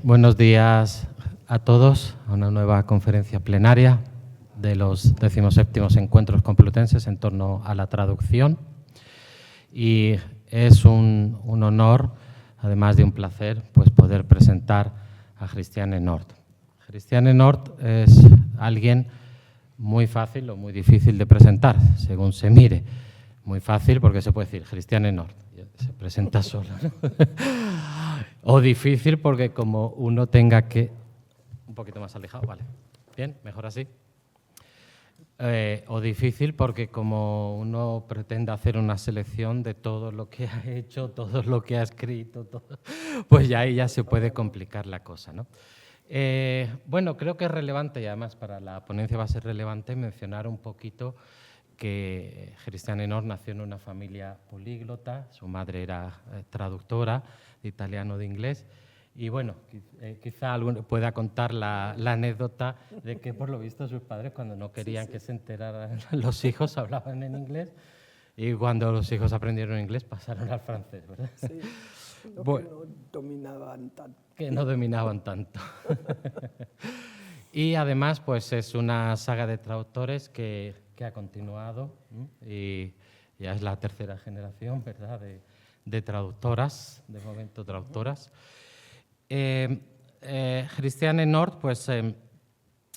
Buenos días a todos a una nueva conferencia plenaria de los 17º Encuentros Complutenses en torno a la traducción. Y es un honor, además de un placer, pues poder presentar a Christiane Nord. Christiane Nord es alguien muy fácil o muy difícil de presentar, según se mire. Muy fácil porque se puede decir Christiane Nord, se presenta solo, ¿no? O difícil porque como uno tenga que... Un poquito más alejado, vale. Bien, mejor así. O difícil porque como uno pretende hacer una selección de todo lo que ha hecho, todo lo que ha escrito, todo, pues ya ahí ya se puede complicar la cosa, ¿no? Bueno, creo que es relevante, y además para la ponencia va a ser relevante, mencionar un poquito que Christiane Nord nació en una familia políglota, su madre era traductora de italiano de inglés, y bueno, quizá alguno pueda contar la anécdota de que por lo visto sus padres cuando no querían que se enteraran los hijos hablaban en inglés, y cuando los hijos aprendieron inglés pasaron al francés, ¿verdad? Sí, bueno, que no dominaban tanto. Que no dominaban tanto. Y además, pues es una saga de traductores que ha continuado, y ya es la tercera generación, ¿verdad?, de traductoras, de momento traductoras. Christiane Nord, pues,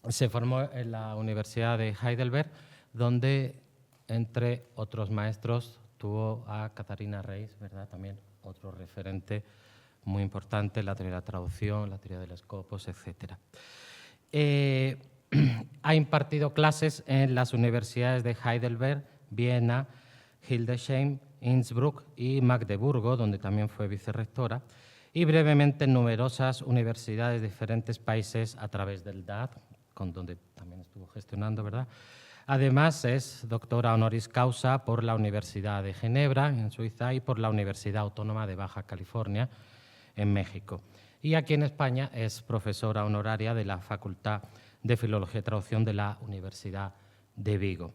se formó en la Universidad de Heidelberg, donde, entre otros maestros, tuvo a Katharina Reis, ¿verdad?, también otro referente muy importante, la teoría de la traducción, la teoría de los scopus, etc. Ha impartido clases en las universidades de Heidelberg, Viena, Hildesheim, Innsbruck y Magdeburgo, donde también fue vicerrectora, y brevemente en numerosas universidades de diferentes países a través del DAAD, con donde también estuvo gestionando, ¿verdad? Además, es doctora honoris causa por la Universidad de Ginebra, en Suiza, y por la Universidad Autónoma de Baja California, en México. Y aquí en España es profesora honoraria de la Facultad de Filología y Traducción de la Universidad de Vigo.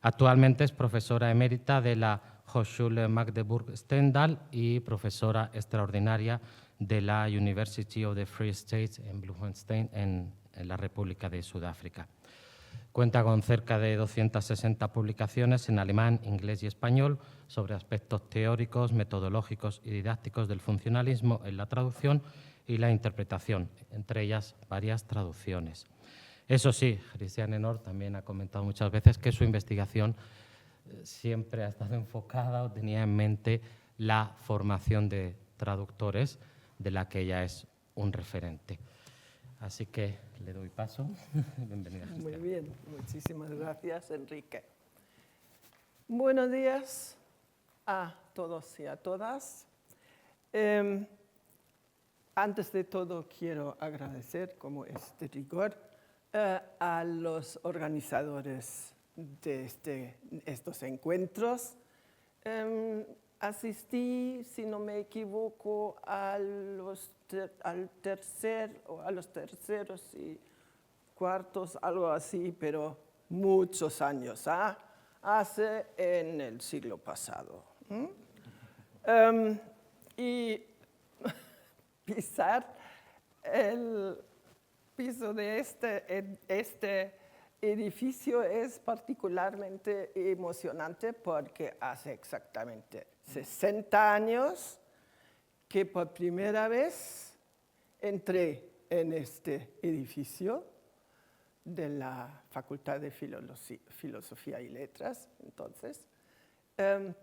Actualmente es profesora emérita de la Hochschule Magdeburg-Stendal y profesora extraordinaria de la University of the Free States en Bloemfontein, en la República de Sudáfrica. Cuenta con cerca de 260 publicaciones en alemán, inglés y español sobre aspectos teóricos, metodológicos y didácticos del funcionalismo en la traducción y la interpretación, entre ellas varias traducciones. Eso sí, Christiane Nord también ha comentado muchas veces que su investigación siempre ha estado enfocada o tenía en mente la formación de traductores, de la que ella es un referente. Así que le doy paso. Bienvenida. Muy bien, muchísimas gracias, Enrique. Buenos días a todos y a todas. Antes de todo, quiero agradecer, como es de rigor, a los organizadores de estos encuentros. Asistí, si no me equivoco, a los terceros y cuartos, algo así, pero muchos años, hace en el siglo pasado. Y pisar el piso de este edificio es particularmente emocionante porque hace exactamente 60 años que por primera vez entré en este edificio de la Facultad de Filosofía y Letras, entonces,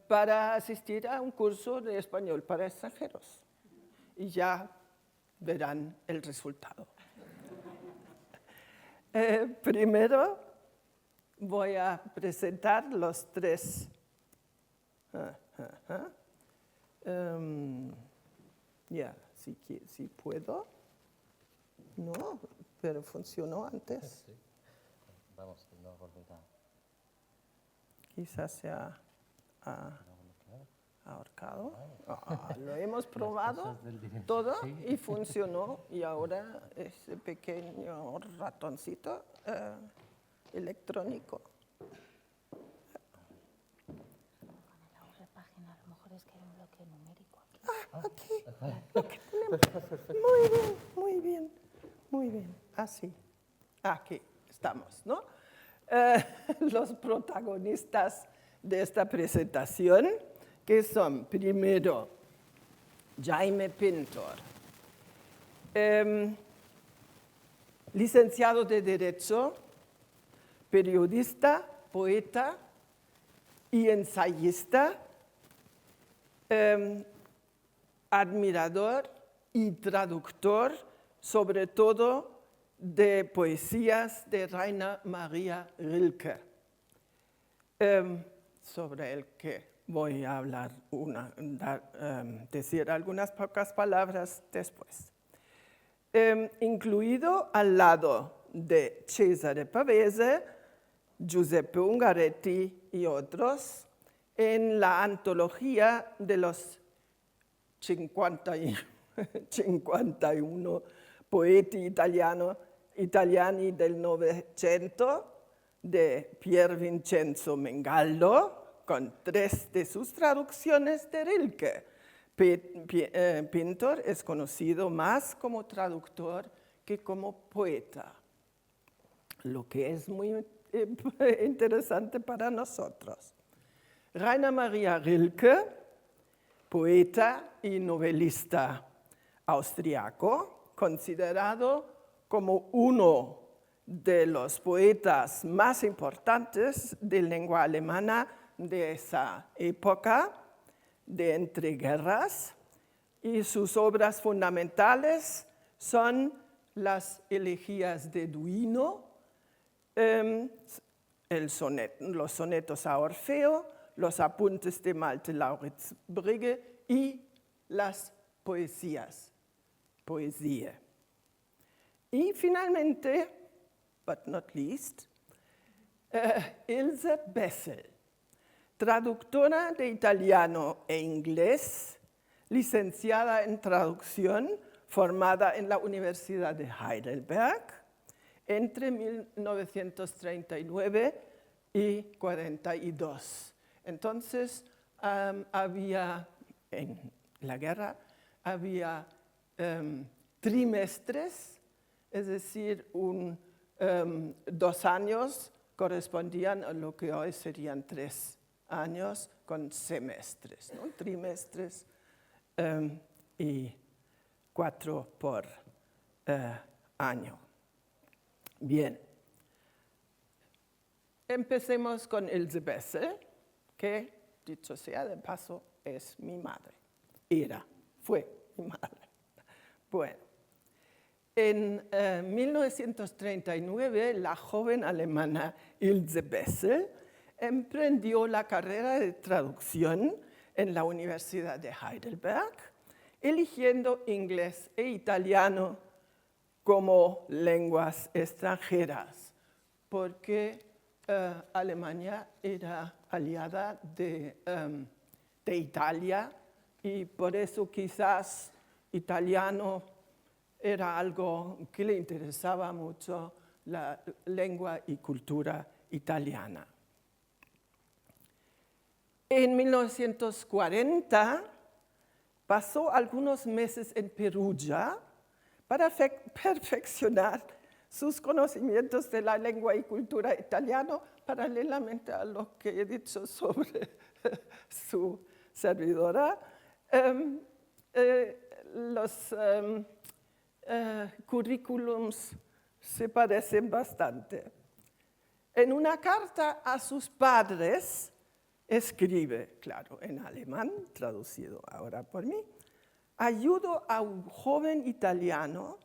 para asistir a un curso de español para extranjeros. Y ya verán el resultado. Primero voy a presentar los tres. Si puedo. No, pero funcionó antes. Sí. Vamos, no volverá. Quizás se ha ahorcado. Lo hemos probado todo y funcionó. Y ahora ese pequeño ratoncito electrónico. La página, a lo mejor es que hay un bloque numérico aquí. Aquí. Muy bien, muy bien. así. Aquí estamos, ¿no? Los protagonistas de esta presentación, que son primero Jaime Pintor, licenciado de Derecho, periodista, poeta y ensayista, admirador y traductor, sobre todo de poesías de Rainer Maria Rilke, sobre el que voy a hablar decir algunas pocas palabras después. Incluido al lado de Cesare Pavese, Giuseppe Ungaretti y otros, en la antología de los 51 poeti italiani del Novecento de Pier Vincenzo Mengallo, con 3 de sus traducciones de Rilke. Pintor es conocido más como traductor que como poeta, lo que es muy interesante para nosotros. Rainer Maria Rilke, poeta y novelista austriaco, considerado como uno de los poetas más importantes de lengua alemana de esa época de entreguerras, y sus obras fundamentales son las elegías de Duino, los sonetos a Orfeo, los apuntes de Malte Lauritz Brigge y las poesías, poesía. Y finalmente, but not least, Ilse Bessel, traductora de italiano e inglés, licenciada en traducción, formada en la Universidad de Heidelberg entre 1939 y 1942. Entonces, en la guerra había trimestres, es decir, 2 años correspondían a lo que hoy serían 3 años con semestres, ¿no? Trimestres y 4 por año. Bien. Empecemos con Ilse Bessel, que, dicho sea de paso, es mi madre. Fue mi madre. Bueno, en 1939, la joven alemana Ilse Bessel emprendió la carrera de traducción en la Universidad de Heidelberg, eligiendo inglés e italiano como lenguas extranjeras, porque Alemania era aliada de Italia, y por eso quizás italiano era algo que le interesaba mucho, la lengua y cultura italiana. En 1940 pasó algunos meses en Perugia para perfeccionar sus conocimientos de la lengua y cultura italiana, paralelamente a lo que he dicho sobre su servidora. Los currículums se parecen bastante. En una carta a sus padres, escribe, claro, en alemán, traducido ahora por mí: ayudo a un joven italiano,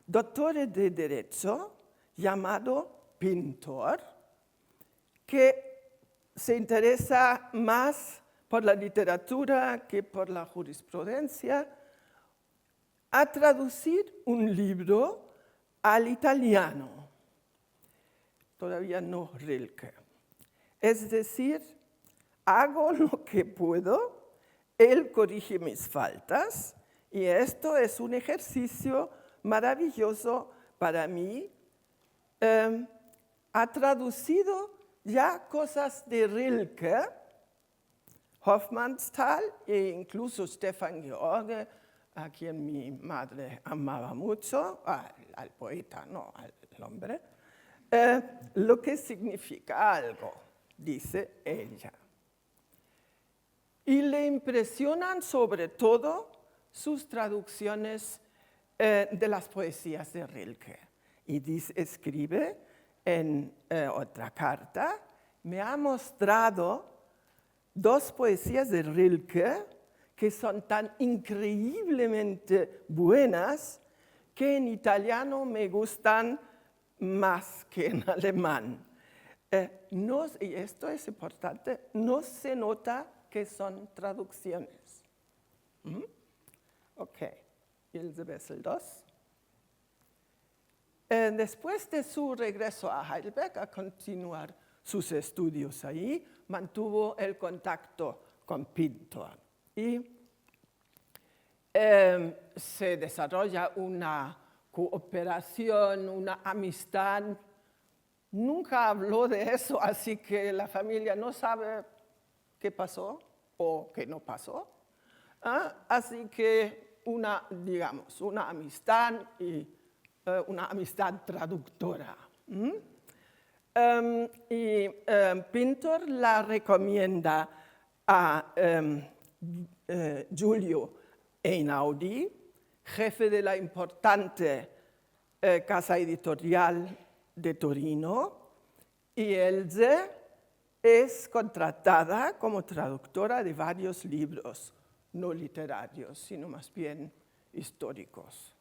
doctor de Derecho, llamado Pintor, que se interesa más por la literatura que por la jurisprudencia, a traducir un libro al italiano, todavía no Rilke. Es decir, hago lo que puedo, él corrige mis faltas, y esto es un ejercicio maravilloso para mí. Ha traducido ya cosas de Rilke, Hofmannsthal e incluso Stefan George, a quien mi madre amaba mucho, al poeta, no al hombre, lo que significa algo, dice ella. Y le impresionan sobre todo sus traducciones de las poesías de Rilke. Y escribe en otra carta, me ha mostrado 2 poesías de Rilke que son tan increíblemente buenas que en italiano me gustan más que en alemán. Y esto es importante, no se nota que son traducciones. Ok, Ilse Bessel II. Después de su regreso a Heidelberg a continuar sus estudios ahí, mantuvo el contacto con Pintor y se desarrolla una cooperación, una amistad. Nunca habló de eso, así que la familia no sabe qué pasó o qué no pasó. Así que digamos, una amistad y una amistad traductora. Pintor la recomienda a Giulio Einaudi, jefe de la importante casa editorial de Torino, y Else es contratada como traductora de varios libros, no literarios, sino más bien históricos.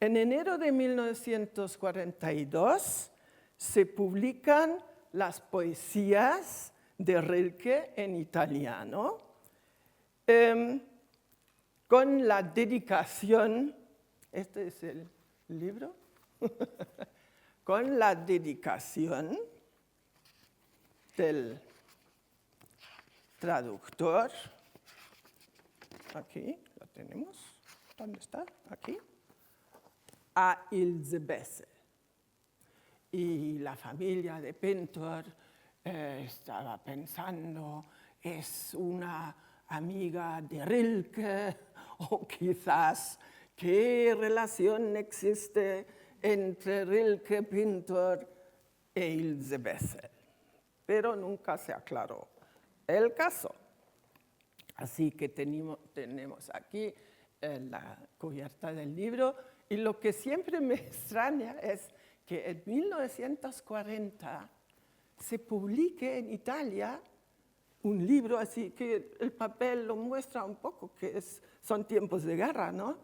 En enero de 1942 se publican las poesías de Rilke en italiano, con la dedicación, este es el libro, con la dedicación del traductor, aquí lo tenemos, ¿dónde está? Aquí, a Ilse Bessel. Y la familia de Pintor estaba pensando, es una amiga de Rilke, o quizás, ¿qué relación existe entre Rilke, Pintor e Ilse Bessel? Pero nunca se aclaró el caso. Así que tenemos aquí la cubierta del libro, y lo que siempre me extraña es que en 1940 se publique en Italia un libro, así que el papel lo muestra un poco, que son tiempos de guerra, ¿no?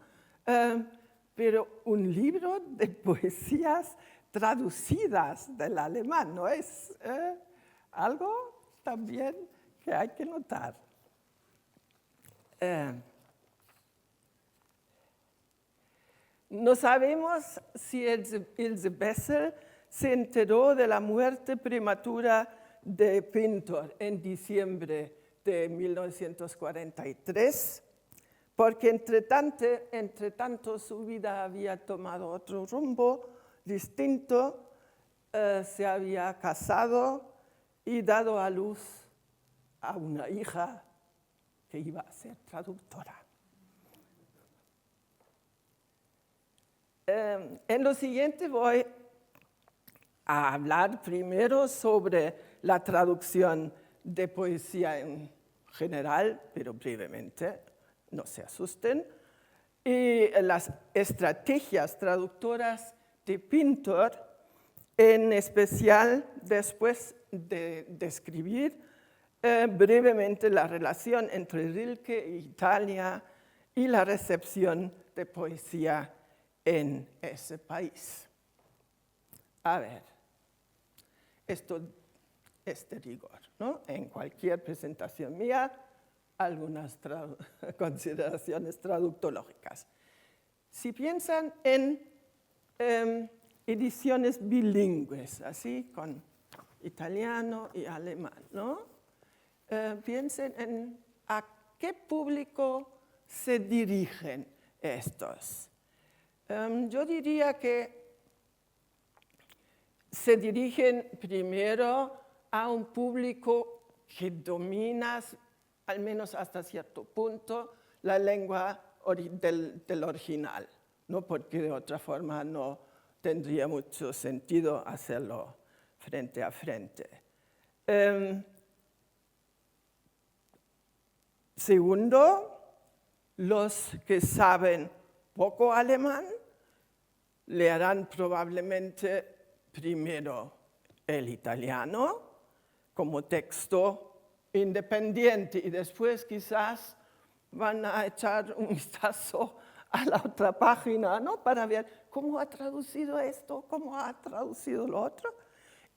Pero un libro de poesías traducidas del alemán, ¿no? Es algo también que hay que notar. No sabemos si Ilse Bessel se enteró de la muerte prematura de Pintor en diciembre de 1943, porque entre tanto su vida había tomado otro rumbo distinto, se había casado y dado a luz a una hija que iba a ser traductora. En lo siguiente voy a hablar primero sobre la traducción de poesía en general, pero brevemente, no se asusten, y las estrategias traductoras de Pintor, en especial después de describir brevemente la relación entre Rilke e Italia y la recepción de poesía en ese país. A ver, esto es de rigor, ¿no? En cualquier presentación mía, algunas consideraciones traductológicas. Si piensan en ediciones bilingües, así, con italiano y alemán, ¿no? Piensen en a qué público se dirigen estos. Yo diría que se dirigen primero a un público que domina, al menos hasta cierto punto, la lengua del original, ¿no? Porque de otra forma no tendría mucho sentido hacerlo frente a frente. Segundo, los que saben poco alemán leerán probablemente primero el italiano como texto independiente y después quizás van a echar un vistazo a la otra página, ¿no? Para ver cómo ha traducido esto, cómo ha traducido lo otro.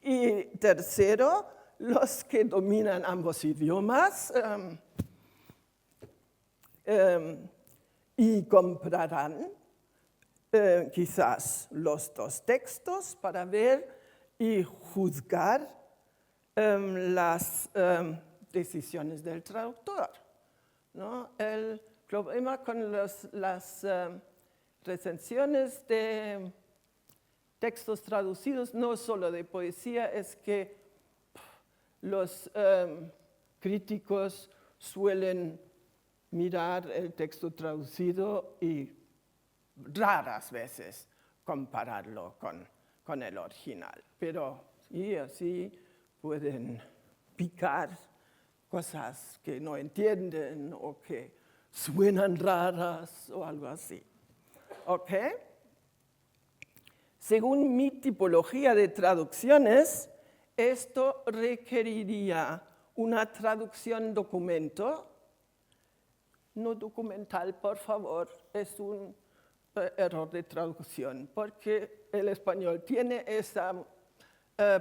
Y tercero, los que dominan ambos idiomas y comprarán quizás los dos textos para ver y juzgar las decisiones del traductor, ¿no? El problema con las recensiones de textos traducidos, no solo de poesía, es que los críticos suelen mirar el texto traducido y raras veces compararlo con el original. Pero sí, así pueden picar cosas que no entienden o que suenan raras o algo así. ¿Ok? Según mi tipología de traducciones, esto requeriría una traducción documento. No documental, por favor, es un error de traducción, porque el español tiene esa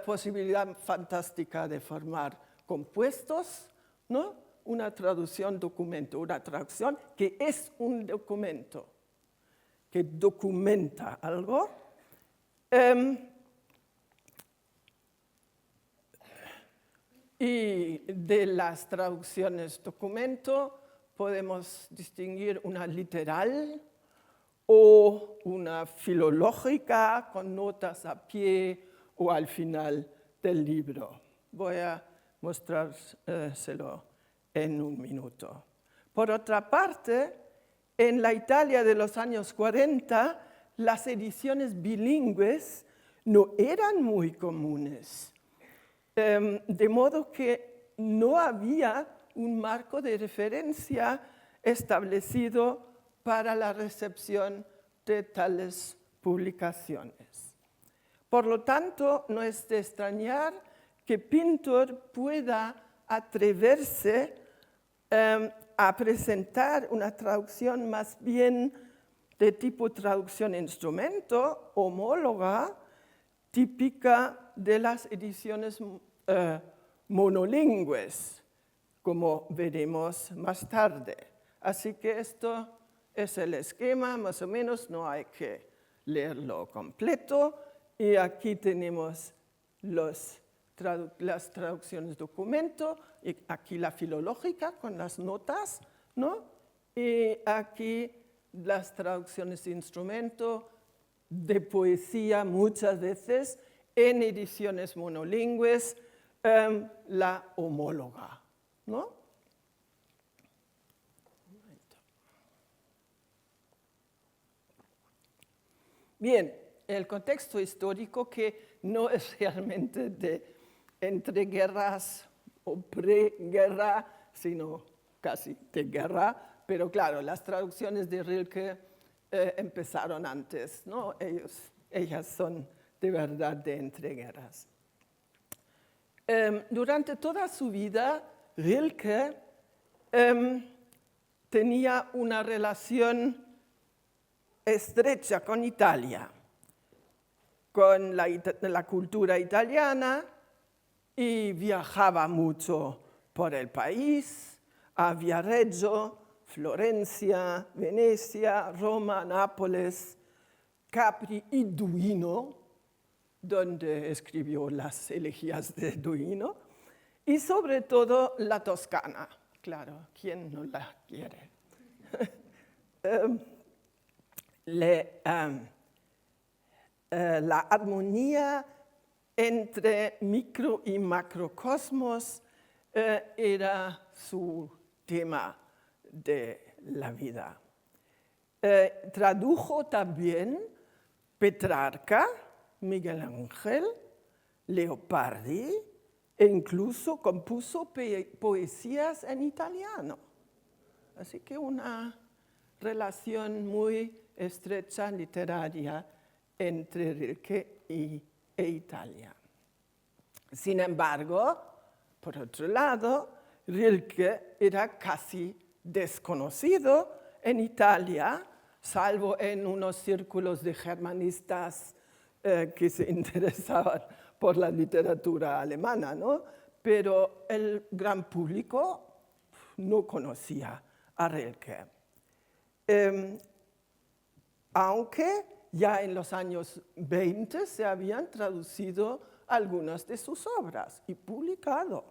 posibilidad fantástica de formar compuestos, ¿no? Una traducción documento, una traducción que es un documento, que documenta algo. Y de las traducciones documento podemos distinguir una literal o una filológica con notas a pie o al final del libro. Voy a mostrárselo en un minuto. Por otra parte, en la Italia de los años 40, las ediciones bilingües no eran muy comunes, de modo que no había un marco de referencia establecido para la recepción de tales publicaciones. Por lo tanto, no es de extrañar que Pintor pueda atreverse a presentar una traducción más bien de tipo traducción instrumento, homóloga, típica de las ediciones monolingües, como veremos más tarde. Así que esto es el esquema, más o menos, no hay que leerlo completo. Y aquí tenemos las traducciones documento, y aquí la filológica con las notas, ¿no? Y aquí las traducciones de instrumento, de poesía muchas veces, en ediciones monolingües, la homóloga, ¿no? Bien, el contexto histórico que no es realmente de entreguerras o preguerra, sino casi de guerra, pero claro, las traducciones de Rilke empezaron antes, ¿no? Ellas son de verdad de entreguerras. Durante toda su vida, Rilke tenía una relación estrecha con Italia, con la cultura italiana, y viajaba mucho por el país, a Viareggio, Florencia, Venecia, Roma, Nápoles, Capri y Duino, donde escribió las elegías de Duino, y sobre todo la Toscana. Claro, ¿quién no la quiere? La armonía entre micro y macrocosmos era su tema de la vida. Tradujo también Petrarca, Miguel Ángel, Leopardi, e incluso compuso poesías en italiano. Así que una relación muy estrecha literaria entre Rilke e Italia. Sin embargo, por otro lado, Rilke era casi desconocido en Italia, salvo en unos círculos de germanistas que se interesaban por la literatura alemana, ¿no? Pero el gran público no conocía a Rilke. Aunque ya en los años 20 se habían traducido algunas de sus obras y publicado.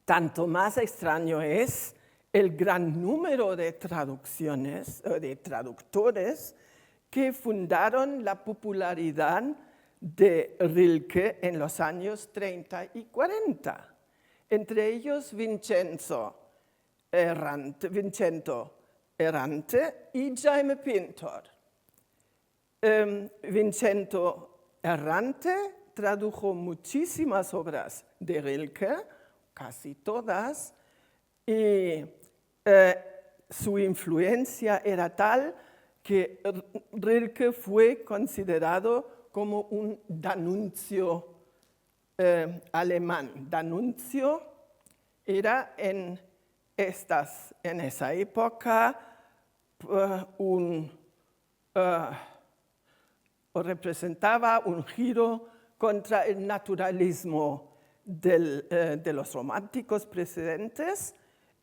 Tanto más extraño es el gran número de traducciones, de traductores que fundaron la popularidad de Rilke en los años 30 y 40. Entre ellos Vincenzo Errante y Jaime Pintor. Vincenzo Errante tradujo muchísimas obras de Rilke, casi todas, y su influencia era tal que Rilke fue considerado como un D'Annunzio alemán. D'Annunzio era en esa época representaba un giro contra el naturalismo de los románticos precedentes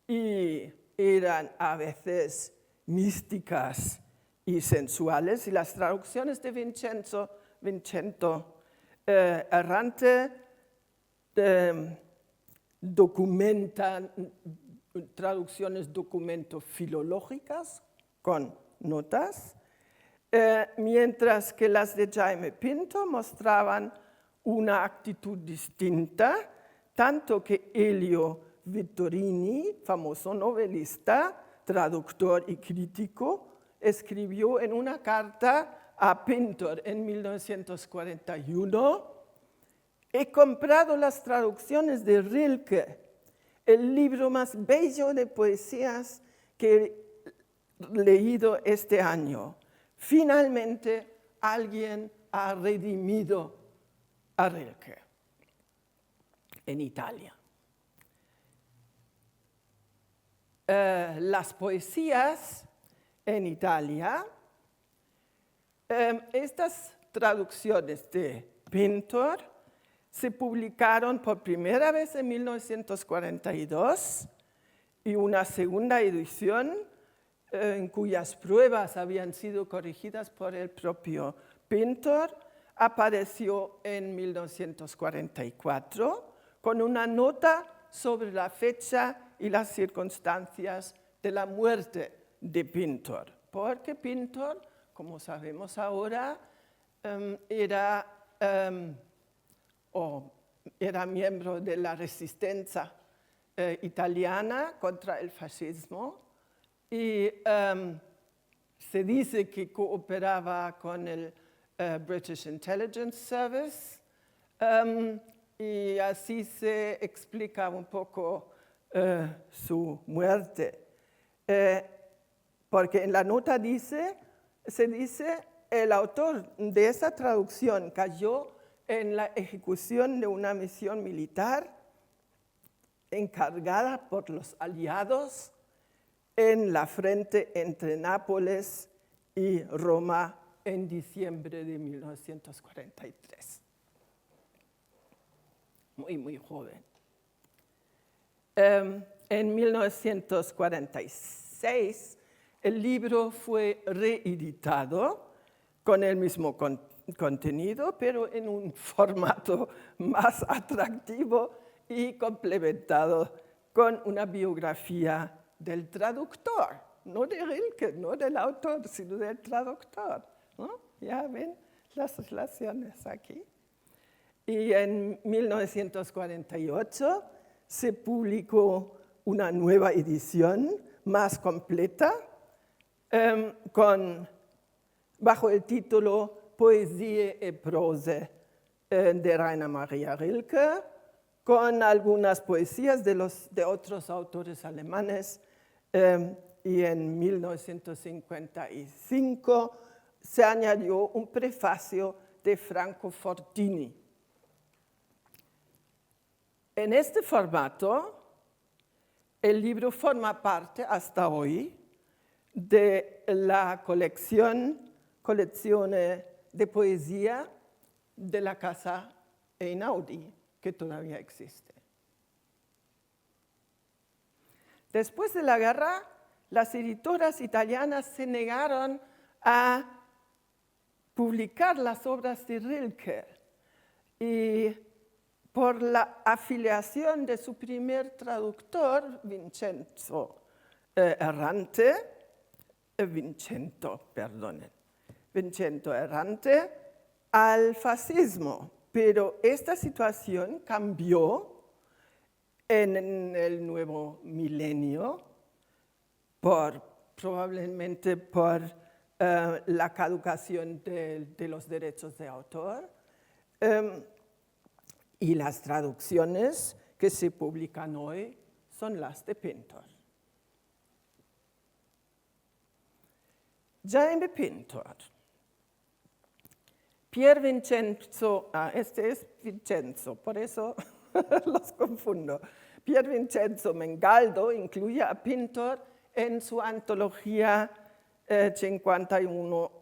y eran a veces místicas y sensuales, y las traducciones de Vincenzo Errante documentan traducciones documento-filológicas con notas, mientras que las de Jaime Pinto mostraban una actitud distinta, tanto que Elio Vittorini, famoso novelista, traductor y crítico, escribió en una carta a Pintor en 1941: «He comprado las traducciones de Rilke, el libro más bello de poesías que he leído este año. Finalmente alguien ha redimido a Rilke», en Italia. Las poesías en Italia, estas traducciones de Pintor se publicaron por primera vez en 1942 y una segunda edición en cuyas pruebas habían sido corregidas por el propio Pintor apareció en 1944 con una nota sobre la fecha y las circunstancias de la muerte de Pintor, porque Pintor, como sabemos ahora, era miembro de la resistencia italiana contra el fascismo y se dice que cooperaba con el British Intelligence Service y así se explica un poco su muerte. Porque en la nota se dice, el autor de esa traducción cayó en la ejecución de una misión militar encargada por los aliados en la frente entre Nápoles y Roma en diciembre de 1943. Muy, muy joven. En 1946, el libro fue reeditado con el mismo contenido, pero en un formato más atractivo y complementado con una biografía del traductor, no de Rilke, no del autor, sino del traductor, ¿no? Ya ven las relaciones aquí. Y en 1948 se publicó una nueva edición más completa bajo el título Poesie et Prose de Rainer Maria Rilke, con algunas poesías de otros autores alemanes, y en 1955 se añadió un prefacio de Franco Fortini. En este formato, el libro forma parte hasta hoy de la colección de poesía de la Casa Einaudi, que todavía existe. Después de la guerra, las editoras italianas se negaron a publicar las obras de Rilke, y por la afiliación de su primer traductor, Vincenzo Errante, al fascismo. Pero esta situación cambió en el nuevo milenio, probablemente por la caducación de los derechos de autor, y las traducciones que se publican hoy son las de Pintor. Jaime Pintor, Pier Vincenzo, este es Vincenzo, por eso los confundo. Pier Vincenzo Mengaldo incluye a Pintor en su antología 51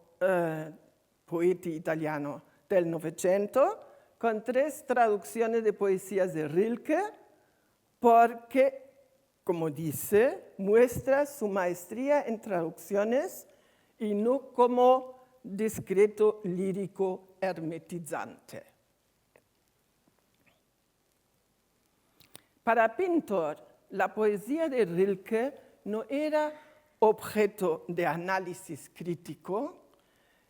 Poeti Italiano del Novecento, con 3 traducciones de poesías de Rilke, porque, como dice, muestra su maestría en traducciones y no como discreto lírico hermetizante. Para Pintor, la poesía de Rilke no era objeto de análisis crítico,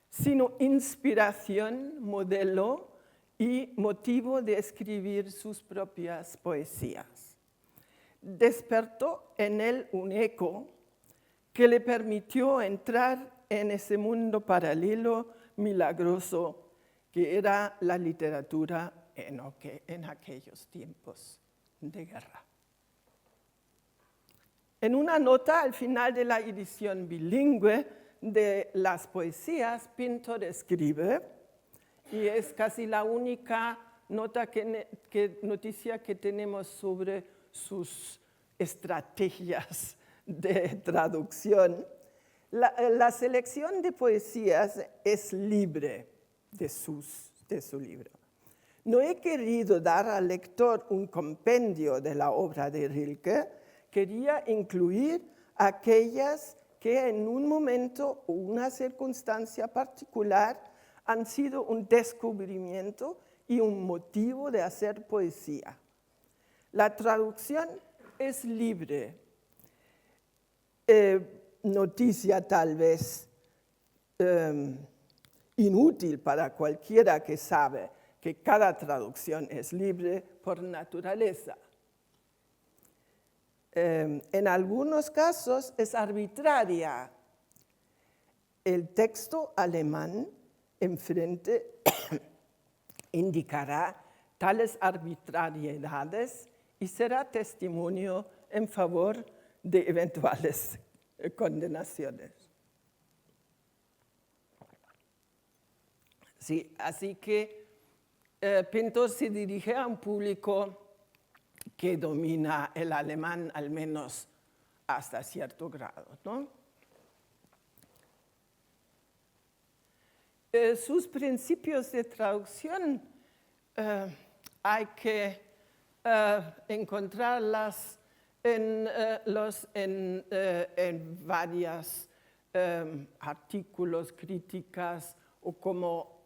sino inspiración, modelo y motivo de escribir sus propias poesías. Despertó en él un eco que le permitió entrar en ese mundo paralelo milagroso que era la literatura en aquellos tiempos de guerra. En una nota al final de la edición bilingüe de las poesías, Pintor escribe, y es casi la única noticia que tenemos sobre sus estrategias de traducción. La selección de poesías es libre de su libro. No he querido dar al lector un compendio de la obra de Rilke, quería incluir aquellas que en un momento o una circunstancia particular han sido un descubrimiento y un motivo de hacer poesía. La traducción es libre. Noticia tal vez inútil para cualquiera que sabe que cada traducción es libre por naturaleza. En algunos casos es arbitraria. El texto alemán enfrente indicará tales arbitrariedades y será testimonio en favor de eventuales condenaciones. Sí, así que Pintor se dirige a un público que domina el alemán, al menos hasta cierto grado, ¿no? Sus principios de traducción hay que encontrarlas en varios artículos, críticas, o como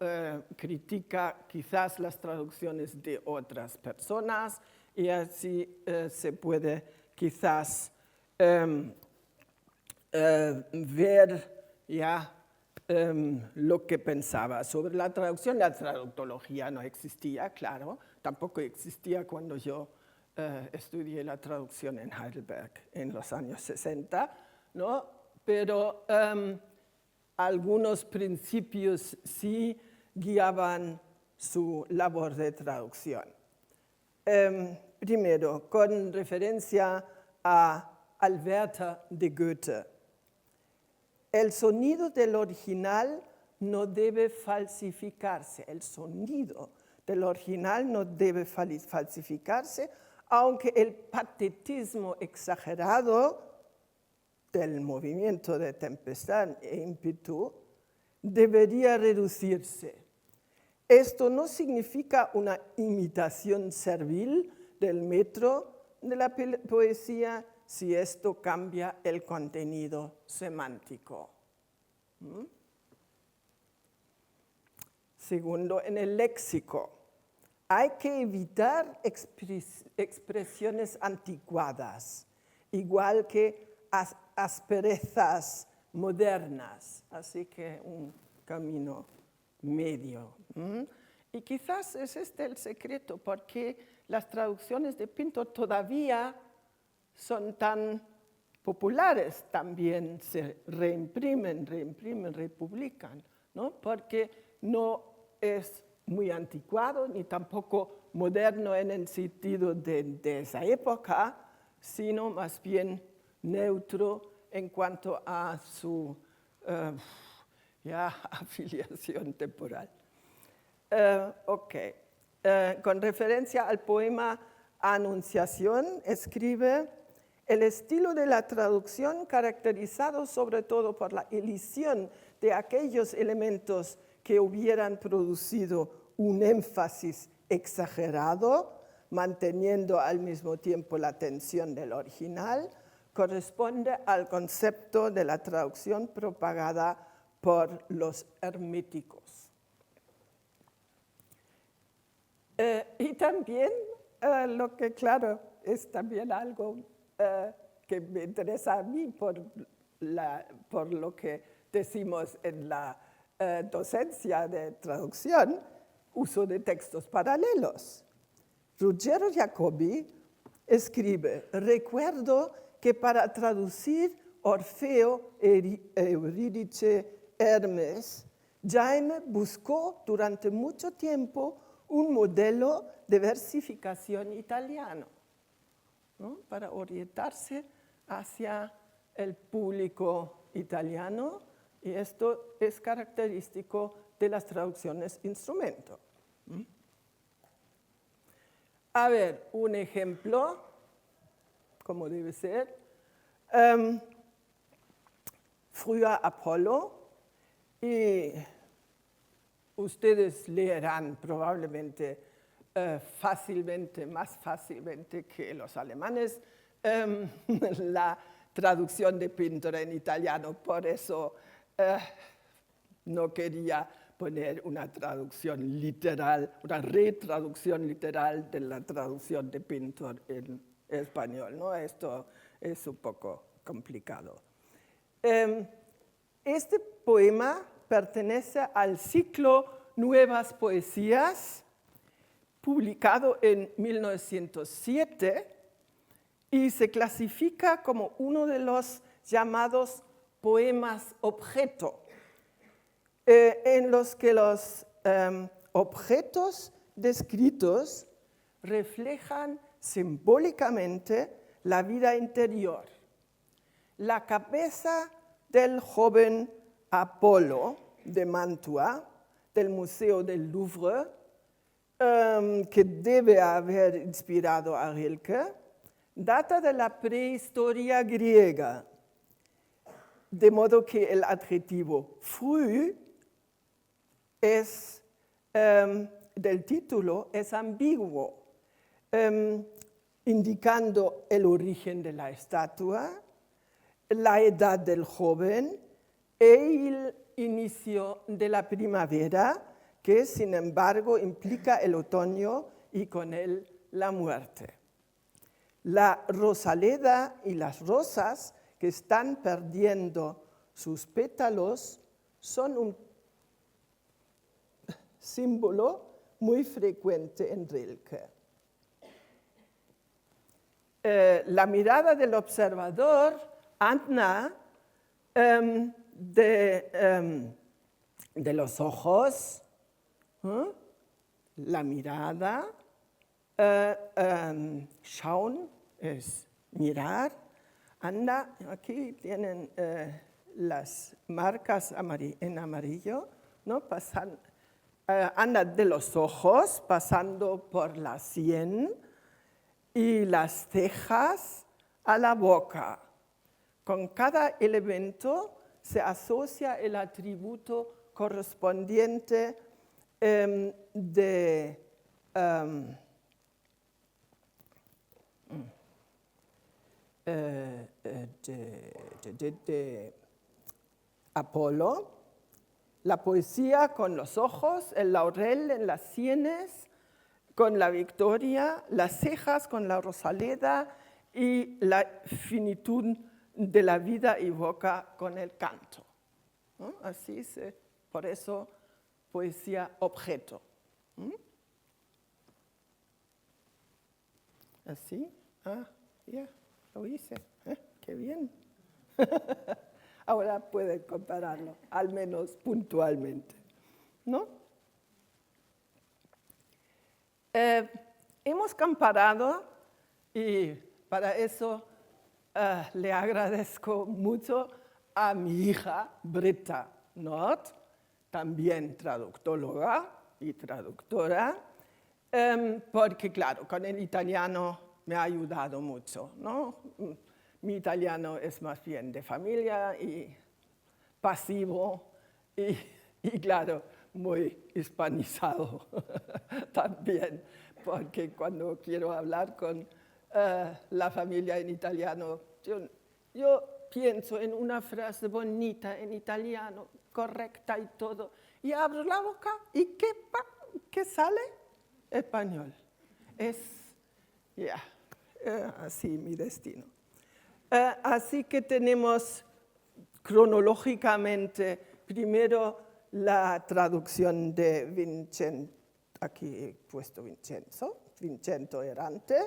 critica quizás las traducciones de otras personas, y así se puede quizás ver ya lo que pensaba sobre la traducción. La traductología no existía, claro, tampoco existía cuando yo estudié la traducción en Heidelberg en los años 60, ¿no? Pero algunos principios sí guiaban su labor de traducción. Primero, con referencia a Alberta de Goethe. El sonido del original no debe falsificarse. El sonido del original no debe falsificarse, aunque el patetismo exagerado del movimiento de tempestad e ímpetu debería reducirse. Esto no significa una imitación servil del metro de la poesía si esto cambia el contenido semántico. Segundo, en el léxico, hay que evitar expresiones anticuadas, igual que asperezas modernas, así que un camino medio. Y quizás es este el secreto, porque las traducciones de Pintor todavía son tan populares, también se reimprimen, republican, ¿no? Porque no es muy anticuado ni tampoco moderno en el sentido de esa época, sino más bien neutro en cuanto a su afiliación temporal. Con referencia al poema Anunciación, escribe: el estilo de la traducción, caracterizado sobre todo por la elisión de aquellos elementos que hubieran producido un énfasis exagerado, manteniendo al mismo tiempo la tensión del original, corresponde al concepto de la traducción propagada por los herméticos. Y también, lo que claro, es también algo que me interesa a mí por lo que decimos en la docencia de traducción, uso de textos paralelos. Ruggero Jacobi escribe: recuerdo que para traducir Orfeo e Eurídice Hermes, Jaime buscó durante mucho tiempo un modelo de versificación italiano, ¿no? Para orientarse hacia el público italiano, y esto es característico de las traducciones instrumento. A ver, un ejemplo, como debe ser. Früher Apollo, y ustedes leerán probablemente más fácilmente que los alemanes la traducción de Pintor en italiano, por eso no quería poner una traducción literal, una retraducción literal de la traducción de Pintor en español, ¿no? Esto es un poco complicado. Este poema pertenece al ciclo Nuevas Poesías, publicado en 1907, y se clasifica como uno de los llamados poemas objeto, en los que los objetos descritos reflejan simbólicamente la vida interior. La cabeza del joven Apolo de Mantua, del Museo del Louvre, que debe haber inspirado a Rilke, data de la prehistoria griega, de modo que el adjetivo früh del título es ambiguo, indicando el origen de la estatua, la edad del joven y el inicio de la primavera, que sin embargo implica el otoño y con él la muerte. La rosaleda y las rosas que están perdiendo sus pétalos son un símbolo muy frecuente en Rilke. la mirada del observador anda de los ojos, la mirada, schauen es mirar, anda, aquí tienen las marcas en amarillo, ¿no? Anda de los ojos, pasando por la sien y las cejas a la boca. Con cada elemento se asocia el atributo correspondiente de Apolo, la poesía con los ojos, el laurel en las sienes con la victoria, las cejas con la rosaleda y la finitud de la vida y boca con el canto, ¿no? Así por eso poesía objeto. Así, ya, lo hice, qué bien. Ahora pueden compararlo, al menos puntualmente, ¿no? Hemos comparado, y para eso le agradezco mucho a mi hija Britta Nord, también traductóloga y traductora, porque claro, con el italiano me ha ayudado mucho, ¿no? Mi italiano es más bien de familia y pasivo y claro, muy hispanizado también, porque cuando quiero hablar con la familia en italiano, yo pienso en una frase bonita en italiano, correcta y todo, y abro la boca y ¿qué sale? Español. Es así mi destino. Así que tenemos cronológicamente primero la traducción de Vincenzo, aquí he puesto Vincenzo Errante,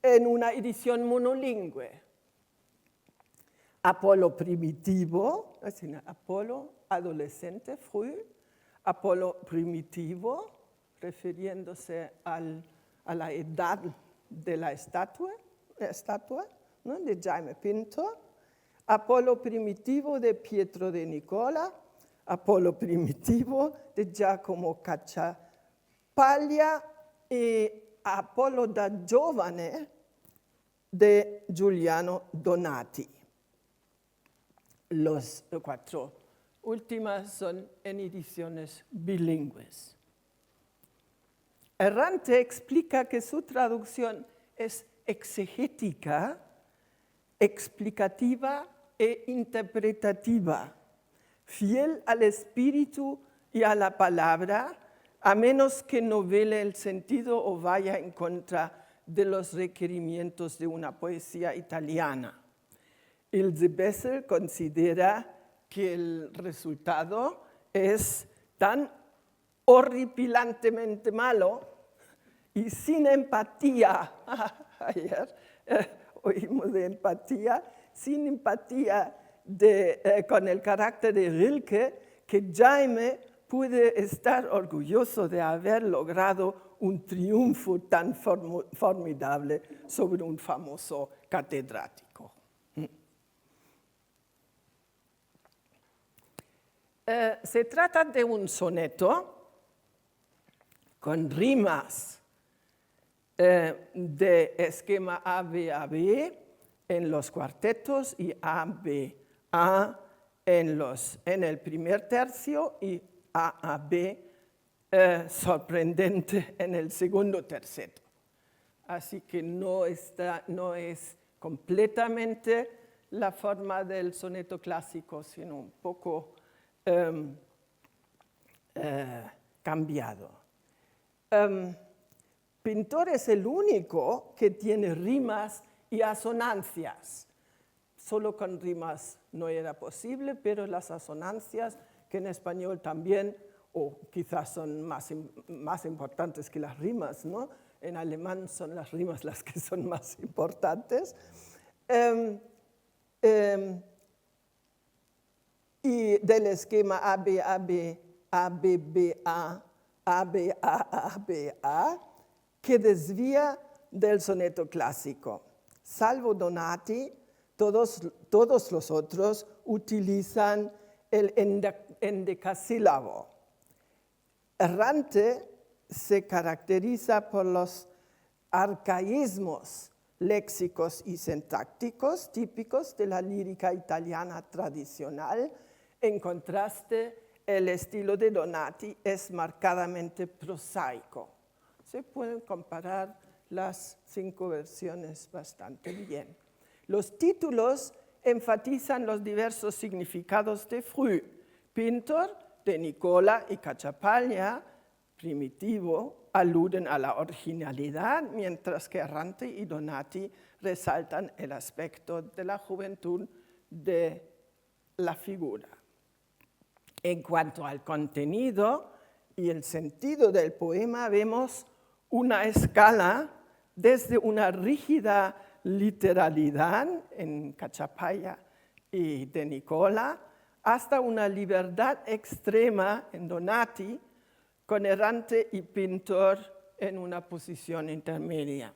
en una edición monolingüe. Apolo primitivo, es decir, Apolo adolescente, früh, Apolo primitivo, refiriéndose a la edad de la estatua, ¿no? De Jaime Pinto, Apolo primitivo de Pietro de Nicola, Apolo primitivo de Giacomo Cacciapaglia y Apolo da Giovane de Giuliano Donati. Las 4 últimas son en ediciones bilingües. Errante explica que su traducción es exegética, explicativa e interpretativa, fiel al espíritu y a la palabra, a menos que novele el sentido o vaya en contra de los requerimientos de una poesía italiana. Ilse Bessel considera que el resultado es tan horripilantemente malo y sin empatía. Ayer oímos de empatía, sin empatía con el carácter de Rilke, que Jaime puede estar orgulloso de haber logrado un triunfo tan formidable sobre un famoso catedrático. Se trata de un soneto con rimas de esquema A-B-A-B en los cuartetos y A-B-A en el primer tercio y A-A-B sorprendente en el segundo terceto. Así que no es completamente la forma del soneto clásico, sino un poco cambiado. Pintor es el único que tiene rimas y asonancias. Solo con rimas no era posible, pero las asonancias, que en español también, o quizás son más importantes que las rimas, ¿no? en alemán son las rimas las que son más importantes. Y del esquema ABAB, ABBA, ABA, que desvía del soneto clásico. Salvo Donati, todos los otros utilizan el endecasílabo. Errante se caracteriza por los arcaísmos léxicos y sintácticos típicos de la lírica italiana tradicional. En contraste, el estilo de Donati es marcadamente prosaico. Se pueden comparar las 5 versiones bastante bien. Los títulos enfatizan los diversos significados de Früh, Pintor, de Nicola y Cachapaglia, primitivo, aluden a la originalidad, mientras que Errante y Donati resaltan el aspecto de la juventud de la figura. En cuanto al contenido y el sentido del poema, vemos una escala desde una rígida literalidad en Cachapaglia y de Nicola hasta una libertad extrema en Donati, con Errante y Pintor en una posición intermedia.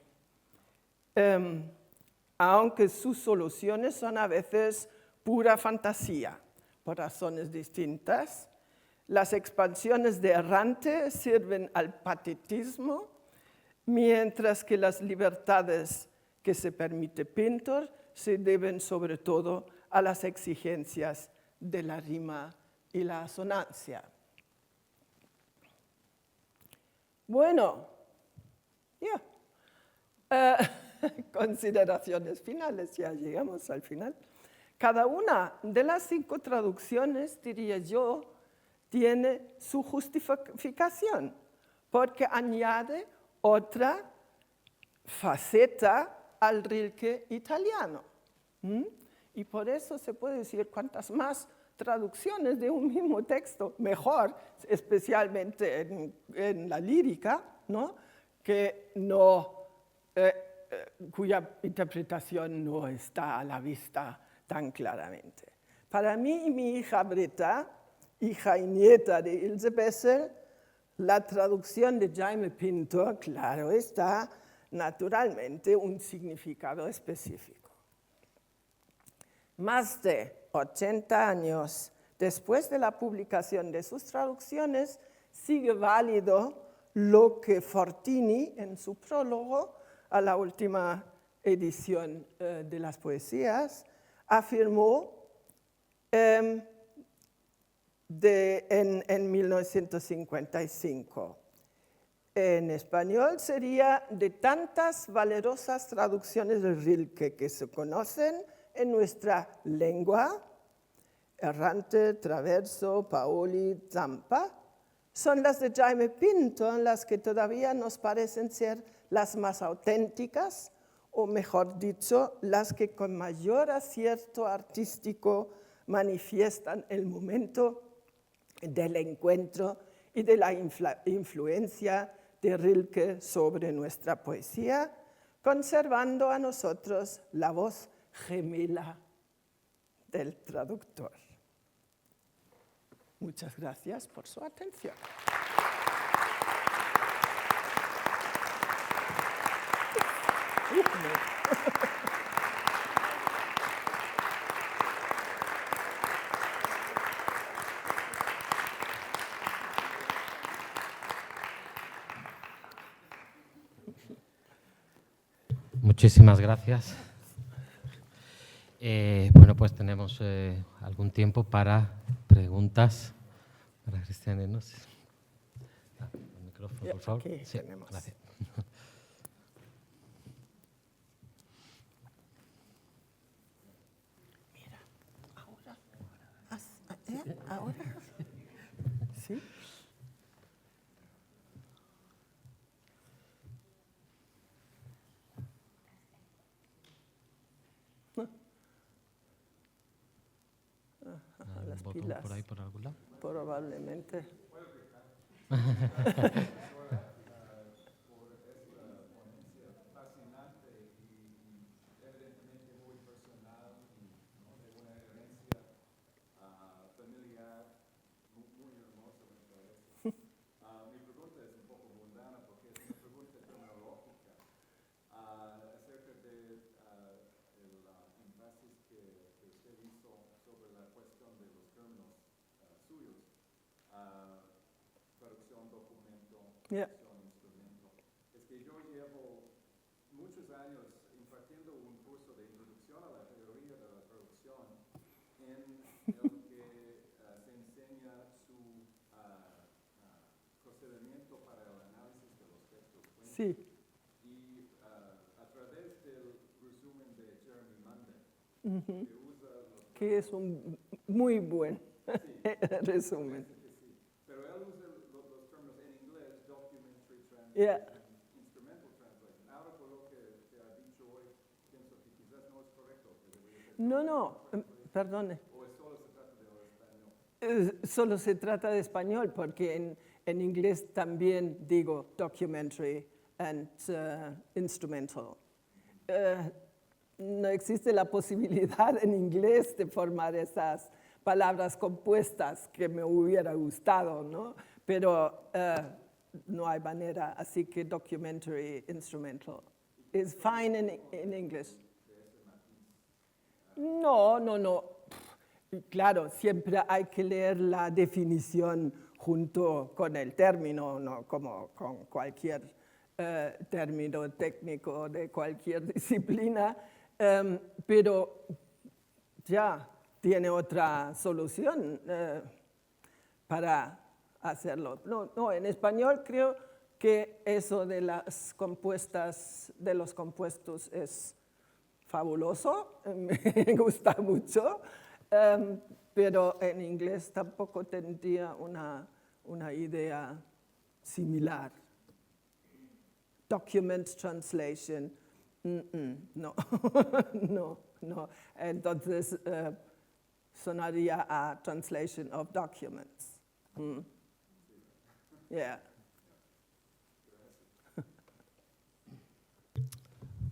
Aunque sus soluciones son a veces pura fantasía, por razones distintas, las expansiones de Errante sirven al patetismo, mientras que las libertades que se permite Pintor se deben sobre todo a las exigencias de la rima y la asonancia. Bueno, consideraciones finales, ya llegamos al final. Cada una de las 5 traducciones, diría yo, tiene su justificación, porque añade otra faceta al Rilke italiano. Y por eso se puede decir cuantas más traducciones de un mismo texto, mejor, especialmente en la lírica, ¿no? Cuya interpretación no está a la vista tan claramente. Para mí y mi hija Britta, hija y nieta de Ilse Bessel, la traducción de Jaime Pintor, claro está, naturalmente un significado específico. Más de 80 años después de la publicación de sus traducciones, sigue válido lo que Fortini, en su prólogo a la última edición de las poesías, afirmó en 1955. En español sería: de tantas valerosas traducciones de Rilke que se conocen en nuestra lengua, Errante, Traverso, Paoli, Zampa, son las de Jaime Pintor las que todavía nos parecen ser las más auténticas, o mejor dicho, las que con mayor acierto artístico manifiestan el momento del encuentro y de la influencia de Rilke sobre nuestra poesía, conservando a nosotros la voz gemela del traductor. Muchas gracias por su atención. Muchísimas gracias. Bueno, pues tenemos algún tiempo para preguntas para Cristian Enos. El micrófono, por favor. Aquí Sí, tenemos. gracias. Mira, ahora. ¿Sí? Las ¿Botón pilas. por ahí, por algún lado? Probablemente. suyos, traducción, documento, Yeah. traducción, instrumento. Es que yo llevo muchos años impartiendo un curso de introducción a la teoría de la traducción en el que se enseña su procedimiento para el análisis de los textos. Sí, Y a través del resumen de Jeremy Munden, que usa los que es un muy buen resumen. que sí, pero él usa los términos en inglés, documentary translation, Yeah. instrumental translation. Ahora por lo que te ha dicho hoy, pienso que quizás no es correcto, que debería ser No, perdone. o solo se trata de español. Solo se trata de español, porque en inglés también digo documentary and instrumental. No existe la posibilidad en inglés de formar esas palabras compuestas que me hubiera gustado, ¿no? Pero no hay manera, así que documentary, instrumental. Is fine in English. No. Claro, siempre hay que leer la definición junto con el término, ¿no? Como con cualquier término técnico de cualquier disciplina, pero ya tiene otra solución para hacerlo. No, en español creo que eso de las compuestas, de los compuestos es fabuloso, me gusta mucho, pero en inglés tampoco tendría una idea similar. Document translation, no, no. Entonces sonaría a translation of documents. Yeah.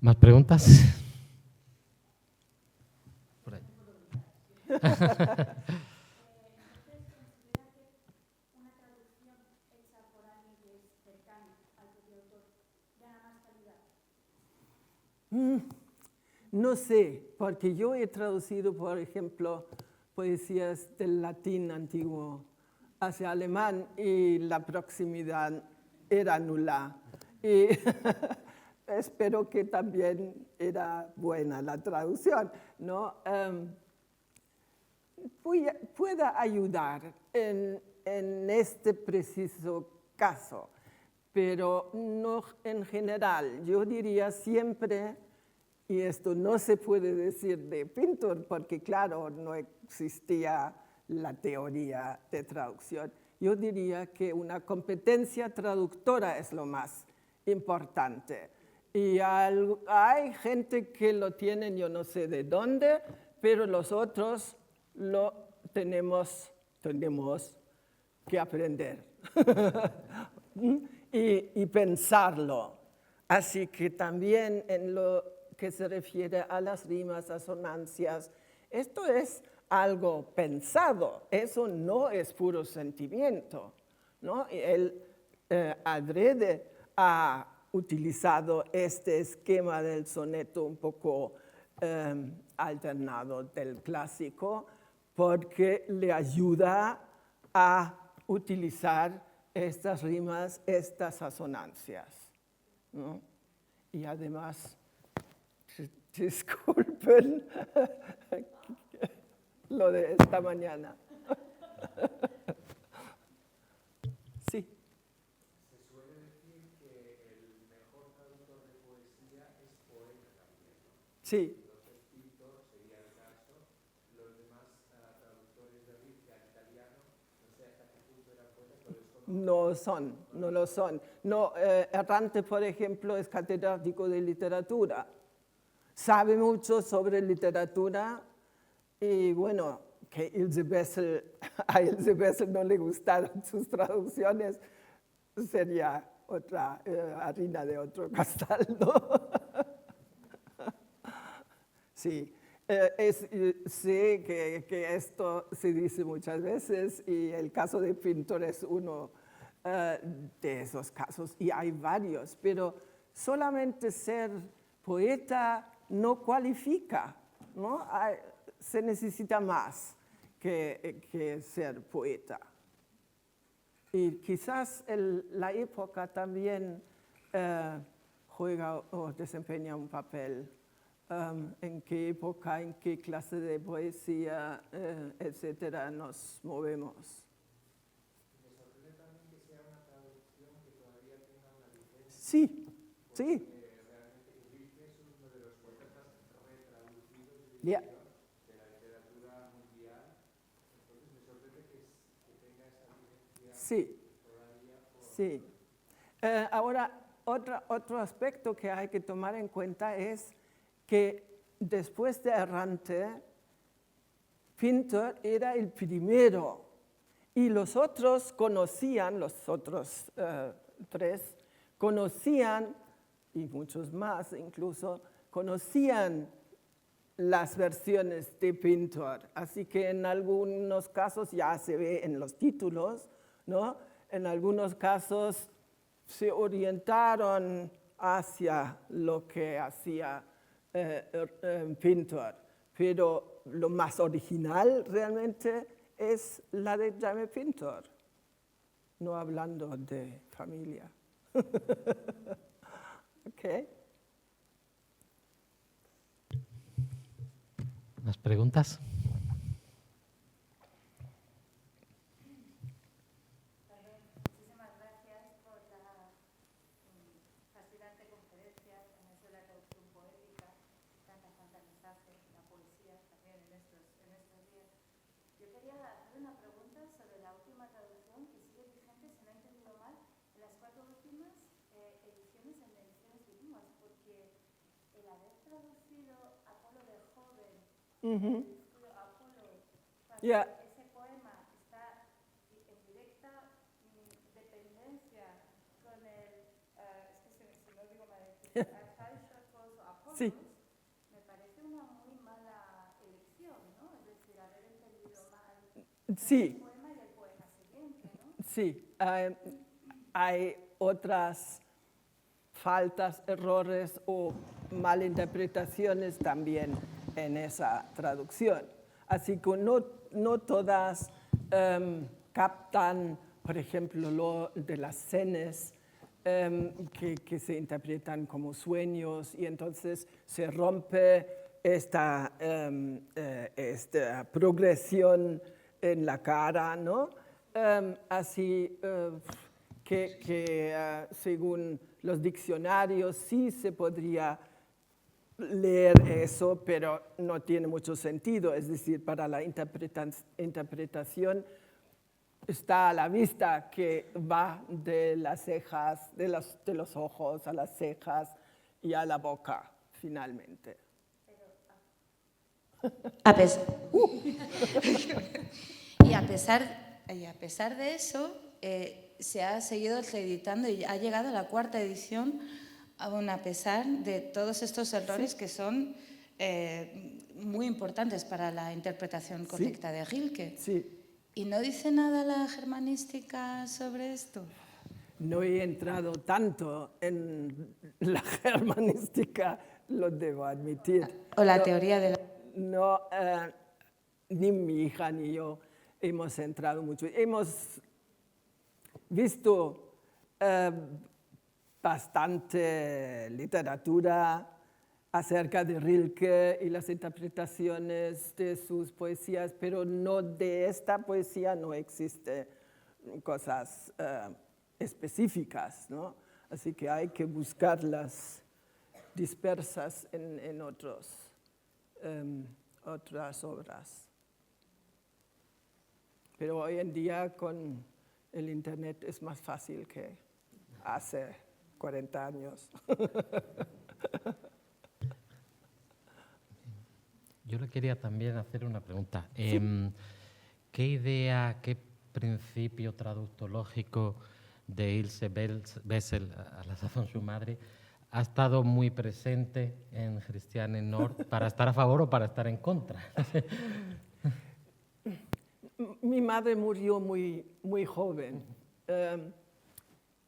¿Más preguntas? Por ahí. No sé, porque yo he traducido, por ejemplo, poesías del latín antiguo hacia alemán y la proximidad era nula. Y espero que también era buena la traducción, ¿no? Pueda ayudar en este preciso caso, pero no en general. Yo diría siempre, y esto no se puede decir de Pintor porque claro, no existía la teoría de traducción. Yo diría que una competencia traductora es lo más importante. Y hay gente que lo tienen, yo no sé de dónde, pero los otros lo tenemos que aprender y pensarlo. Así que también en lo que se refiere a las rimas, asonancias, esto es algo pensado, eso no es puro sentimiento, ¿no? Él adrede ha utilizado este esquema del soneto un poco alternado del clásico porque le ayuda a utilizar estas rimas, estas asonancias, ¿no? Y además, disculpen lo de esta mañana. Sí. Se suele decir que el mejor traductor de poesía es poeta también, ¿no? Sí. Entonces, Pintor sería el caso. Los demás traductores de Rilke al italiano, no sé hasta qué punto eran poetas, pero eso No lo son. No, Errante, por ejemplo, es catedrático de literatura. Sabe mucho sobre literatura y bueno, que a Ilse Bessel no le gustaron sus traducciones, sería otra harina de otro costal, ¿no? Sí, sé que esto se dice muchas veces y el caso de Pintor es uno de esos casos y hay varios, pero solamente ser poeta no cualifica, ¿no? Se necesita más que ser poeta. Y quizás la época también juega o desempeña un papel. En qué época, en qué clase de poesía, etcétera, nos movemos. Me sorprende también que sea una traducción que todavía tenga una vigencia. Sí, sí. Realmente Rilke es uno de los poetas más retraducidos Yeah. de la literatura mundial. Entonces me sorprende que tenga esa vigencia Sí, todavía. sí. Ahora, otro aspecto que hay que tomar en cuenta es que después de Errante, Pintor era el primero y los otros conocían, los otros tres, conocían, y muchos más incluso, conocían las versiones de Pintor. Así que en algunos casos ya se ve en los títulos, ¿no? En algunos casos se orientaron hacia lo que hacía Pintor, pero lo más original realmente es la de Jaime Pintor, no hablando de familia. Okay. ¿Más preguntas? Muchísimas gracias por la fascinante conferencia en eso de la traducción poética, tanta falta nos hace la poesía también en estos días. Yo quería hacer una pregunta sobre la última traducción que sigue vigente, si no he entendido mal, en las 4 últimas ediciones en ediciones bilingües, porque el haber traducido Apolo de joven, el estudio Apolo, cuando Yeah. ese poema está en directa dependencia con el, es que si no digo mal, Archaicos o Apolos, Sí. me parece una muy mala elección, ¿no? Es decir, haber entendido mal Sí. el poema y el poema siguiente, ¿no? Sí, hay otras faltas, errores o malinterpretaciones también en esa traducción. Así que no todas captan, por ejemplo, lo de las cenas que se interpretan como sueños y entonces se rompe esta progresión en la cara, ¿no? Así que según los diccionarios sí se podría leer eso, pero no tiene mucho sentido. Es decir, para la interpretación está a la vista que va de las cejas, de los ojos a las cejas y a la boca, finalmente. Y a pesar de eso, se ha seguido reeditando y ha llegado a la 4ª edición, aún a pesar de todos estos errores que son muy importantes para la interpretación correcta de Rilke. Sí. ¿Y no dice nada la germanística sobre esto? No he entrado tanto en la germanística, lo debo admitir. O la teoría de la... No, ni mi hija ni yo hemos entrado mucho. Hemos visto bastante literatura acerca de Rilke y las interpretaciones de sus poesías, pero no de esta poesía no existe cosas específicas, ¿no? Así que hay que buscarlas dispersas en otras obras. Pero hoy en día con el Internet es más fácil que hace 40 años. Yo le quería también hacer una pregunta. ¿Qué idea, qué principio traductológico de Ilse Bessel, a la sazón su madre, ha estado muy presente en Christiane Nord para estar a favor o para estar en contra? Mi madre murió muy joven,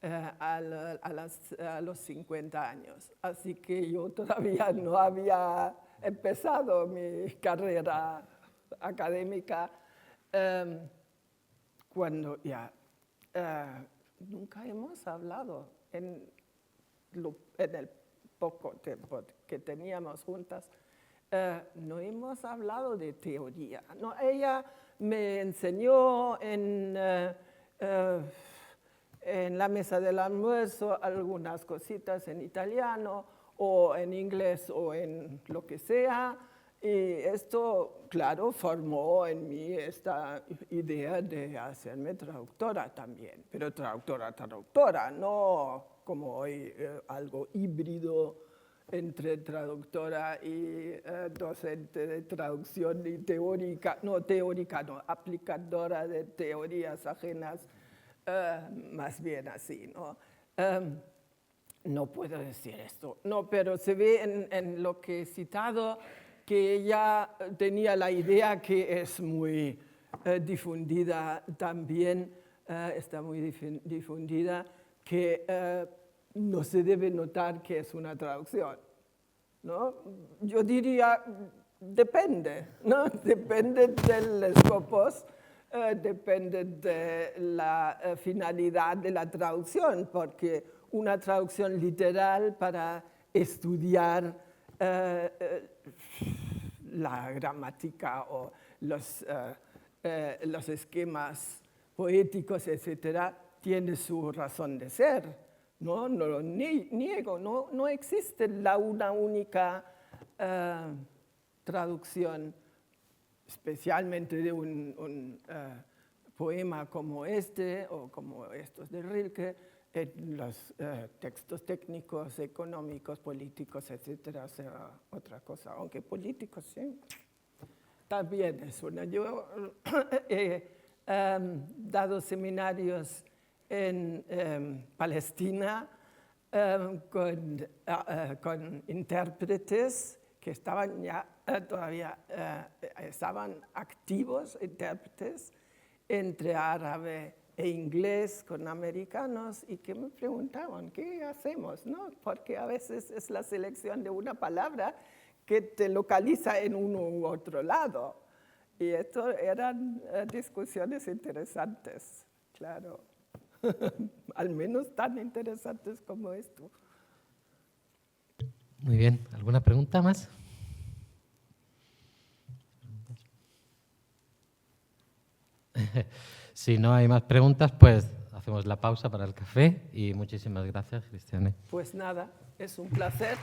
a los 50 años, así que yo todavía no había empezado mi carrera académica Cuando ya nunca hemos hablado en el poco tiempo que teníamos juntas, no hemos hablado de teoría. No, ella me enseñó en la mesa del almuerzo algunas cositas en italiano o en inglés o en lo que sea. Y esto, claro, formó en mí esta idea de hacerme traductora también, pero traductora, no como hoy algo híbrido entre traductora y docente de traducción y teórica, no, aplicadora de teorías ajenas, más bien así, ¿no? No puedo decir esto, no, pero se ve en lo que he citado que ella tenía la idea que es muy difundida también, está muy difundida, que no se debe notar que es una traducción, ¿no? Yo diría, depende, ¿no? Depende del scopus, depende de la finalidad de la traducción, porque una traducción literal para estudiar la gramática o los esquemas poéticos, etcétera, tiene su razón de ser. No lo niego, no existe una única traducción, especialmente de un poema como este o como estos de Rilke, en los textos técnicos, económicos, políticos, etcétera, será otra cosa, aunque políticos sí, también es una. Yo he dado seminarios en Palestina con intérpretes que estaban ya todavía estaban activos, intérpretes entre árabe e inglés con americanos, y que me preguntaban, ¿qué hacemos? ¿No? Porque a veces es la selección de una palabra que te localiza en uno u otro lado. Y esto eran discusiones interesantes, claro. Al menos tan interesantes como esto. Muy bien. ¿Alguna pregunta más? Si no hay más preguntas, pues hacemos la pausa para el café y muchísimas gracias, Cristiane. Pues nada, es un placer.